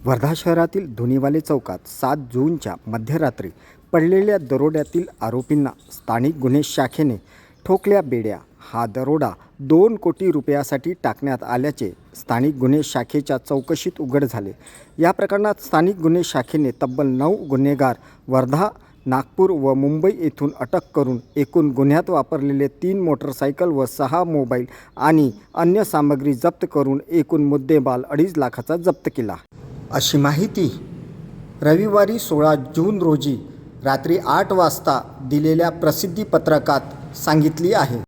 वर्धा शहरातील धुनीवाले चौकात 7 जूनच्या मध्यरात्री पडलेल्या दरोड्यातील आरोपींना स्थानिक गुन्हे शाखेने ठोकल्या बेड्या। हा दरोडा 2 कोटी रुपयासाठी टाकण्यात आल्याचे स्थानिक गुन्हे शाखेच्या चौकशीत उघड झाले। या प्रकरणात स्थानिक गुन्हे शाखेने तब्बल 9 गुन्हेगार वर्धा, नागपूर व मुंबई येथून अटक करून एकूण गुन्ह्यात वापरलेले 3 मोटरसायकल व 6 मोबाईल आणि अन्य सामग्री जप्त करून एकूण मुद्देमाल 2.5 लाखाचा जप्त केला, अशी माहिती रविवारी 16 जून रोजी रात्री 8 वाजता दिलेल्या प्रसिद्धी पत्रकात सांगितली आहे।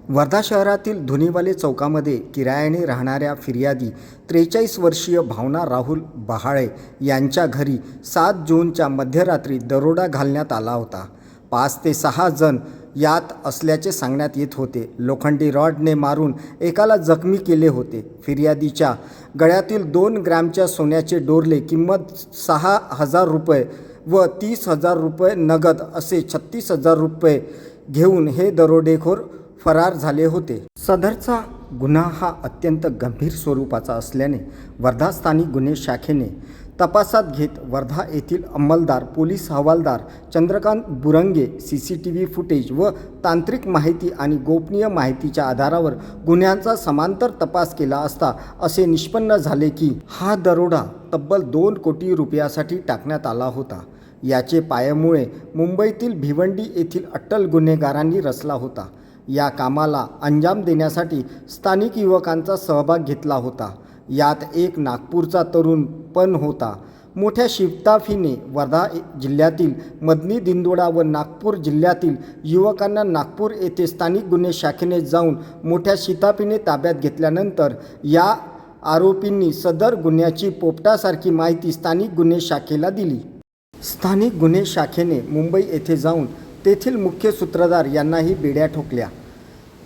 वर्धा शहरातील धुनीवाले चौकामध्ये किरायाने राहणाऱ्या फिर्यादी 43 वर्षीय भावना राहुल बहाळे यांच्या घरी 7 जूनच्या मध्यरात्री दरोडा घालण्यात आला होता। 5 ते 6 जण यात असल्याचे सांगण्यात येत होते। लोखंडी रॉडने मारून एकाला जखमी केले होते। फिर्यादीच्या गळ्यातील 2 ग्रॅमच्या सोन्याचे डोरले किंमत 6,000 रुपये व 30,000 रुपये नगद असे 36,000 रुपये घेऊन हे दरोडेखोर फरार झाले होते। सदरचा गुन्हा हा अत्यंत गंभीर स्वरूपाचा असल्याने वर्धा स्थानिक गुन्हे शाखेने तपासात घेत वर्धा येथील अंमलदार पोलीस हवालदार चंद्रकांत बुरंगे CCTV फुटेज व तांत्रिक माहिती आणि गोपनीय माहितीच्या आधारावर गुन्ह्यांचा समांतर तपास केला असता असे निष्पन्न झाले की हा दरोडा तब्बल 2 कोटी रुपयासाठी टाकण्यात आला होता। याचे पायामुळे मुंबईतील भिवंडी येथील अट्टल गुन्हेगारांनी रचला होता। या कामाला अंजाम देण्यासाठी स्थानिक युवकांचा सहभाग घेतला होता। यात एक नागपूरचा तरुण पण होता। मोठ्या शिवताफीने वर्धा जिल्ह्यातील मदनी, दिंडोडा व नागपूर जिल्ह्यातील युवकांना नागपूर येथे स्थानिक गुन्हे शाखेने जाऊन मोठ्या शिताफीने ताब्यात घेतल्यानंतर या आरोपींनी सदर गुन्ह्याची पोपटासारखी माहिती स्थानिक गुन्हे शाखेला दिली। स्थानिक गुन्हे शाखेने मुंबई येथे जाऊन तेथील मुख्य सूत्रधार यांनाही बेड्या ठोकल्या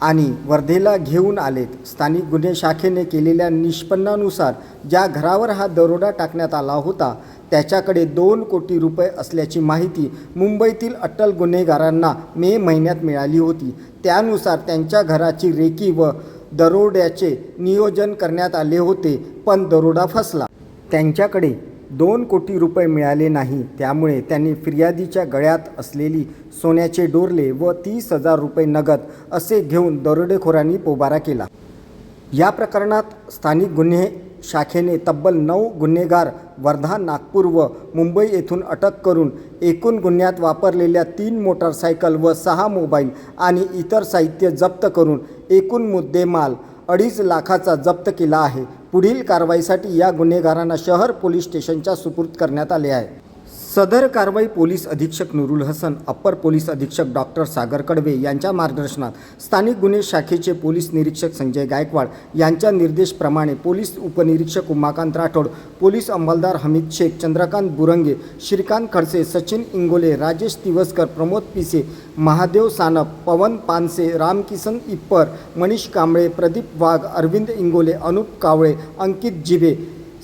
आणि वर्धेला घेऊन आलेत। स्थानिक गुन्हे शाखेने केलेल्या निष्पन्नानुसार ज्या घरावर हा दरोडा टाकण्यात आला होता त्याच्याकडे 2 कोटी रुपये असल्याची माहिती मुंबईतील अट्टल गुन्हेगारांना मे महिन्यात मिळाली होती। त्यानुसार त्यांच्या घराची रेकी व दरोड्याचे नियोजन करण्यात आले होते, पण दरोडा फसला। त्यांच्याकडे 2 कोटी रुपये मिळाले नाही। त्यामुळे त्यांनी फिर्यादीच्या गळ्यात असलेली सोन्याचे डोरले व 30,000 रुपये नगद असे घेऊन दरोडेखोरांनी पोबारा केला। या प्रकरणात स्थानिक गुन्हे शाखेने तब्बल 9 गुन्हेगार वर्धा, नागपूर व मुंबई येथून अटक करून एकूण गुन्ह्यात वापरलेल्या 3 मोटरसायकल व 6 मोबाईल आणि इतर साहित्य जप्त करून एकूण मुद्देमाल 2.5 लाखाचा जप्त केला आहे। पुढील कारवाईसाठी या गुन्हेगारांना शहर पोलीस स्टेशनच्या सुपूर्द करण्यात आले आहे। सदर कारवाई पोलीस अधीक्षक नुरुल हसन, अप्पर पोलीस अधीक्षक डॉक्टर सागर कडवे यांच्या मार्गदर्शनात स्थानिक गुन्हे शाखेचे पोलीस निरीक्षक संजय गायकवाड यांच्या निर्देशप्रमाणे पोलीस उपनिरीक्षक उमाकांत राठोड, पोलीस अंमलदार हमीद शेख, चंद्रकांत बुरंगे, श्रीकांत खडसे, सचिन इंगोले, राजेश तिवस्कर, प्रमोद पिसे, महादेव सानप, पवन पानसे, रामकिसन इप्पर, मनीष कांबळे, प्रदीप वाघ, अरविंद इंगोले, अनुप कावळे, अंकित जिभे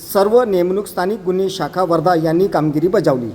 सर्व नेमणूक स्थानिक गुन्हे शाखा वर्धा यांनी कामगिरी बजावली।